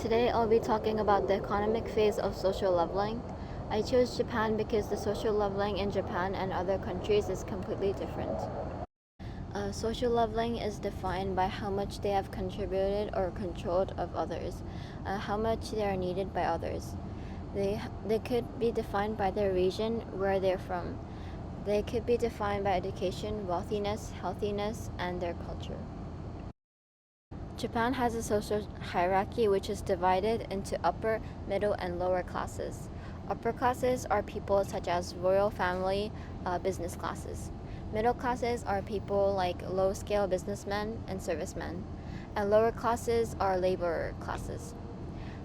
Today I'll be talking about the economic phase of social leveling. I chose Japan because the social leveling in Japan and other countries is completely different. Social leveling is defined by how much they have contributed or controlled of others, how much they are needed by others. They could be defined by their region, where they're from. They could be defined by education, wealthiness, healthiness, and their culture. Japan has a social hierarchy which is divided into upper, middle, and lower classes. Upper classes are people such as royal family, business classes. Middle classes are people like low-scale businessmen and servicemen. And lower classes are labor classes.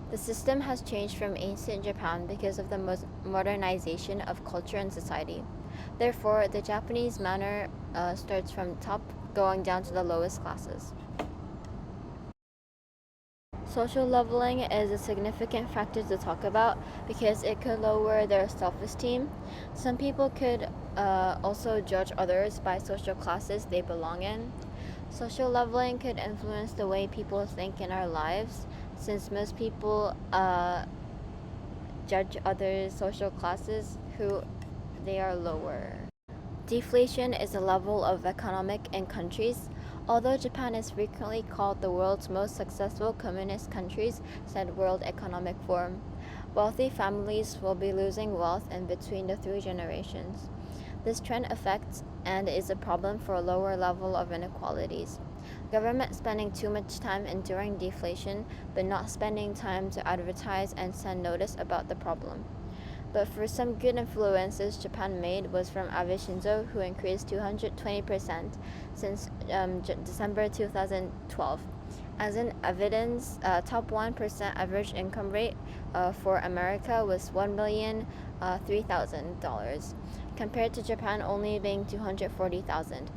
The system has changed from ancient Japan because of the modernization of culture and society. Therefore, the Japanese manner starts from top going down to the lowest classes. Social leveling is a significant factor to talk about because it could lower their self-esteem. Some people could also judge others by social classes they belong in. Social leveling could influence the way people think in our lives, since most people judge others' social classes who they are lower. Deflation is a level of economic in countries. Although Japan is frequently called the world's most successful communist countries, said World Economic Forum, wealthy families will be losing wealth in between the three generations. This trend affects and is a problem for a lower level of inequalities. Government spending too much time enduring deflation, but not spending time to advertise and send notice about the problem. But for some good influences Japan made was from Abe Shinzo, who increased 220% since December 2012. As an evidence, top 1% average income rate for America was $1,003,000, compared to Japan only being $240,000.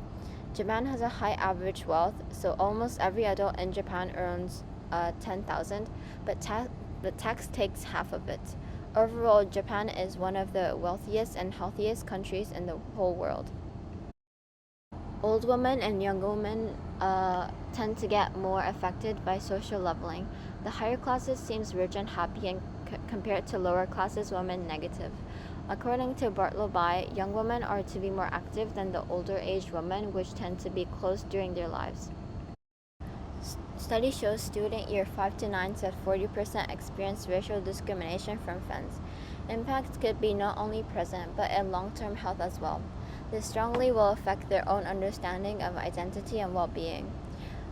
Japan has a high average wealth, so almost every adult in Japan earns $10,000, but tax takes half of it. Overall, Japan is one of the wealthiest and healthiest countries in the whole world. Old women and young women tend to get more affected by social leveling. The higher classes seems rich and happy, and compared to lower classes women negative. According to Bartleby, young women are to be more active than the older aged women, which tend to be closed during their lives. Study shows student year 5 to 9 said 40% experience racial discrimination from friends. Impacts could be not only present but in long-term health as well. This strongly will affect their own understanding of identity and well-being.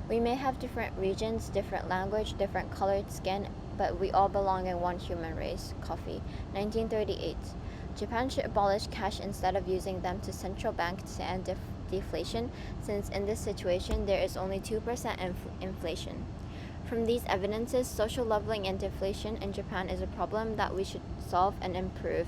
We may have different regions, different language, different colored skin, but we all belong in one human race. Coffee, 1938. Japan should abolish cash instead of using them to central bank to end deflation, since in this situation there is only 2% inflation. From these evidences, social leveling and deflation in Japan is a problem that we should solve and improve.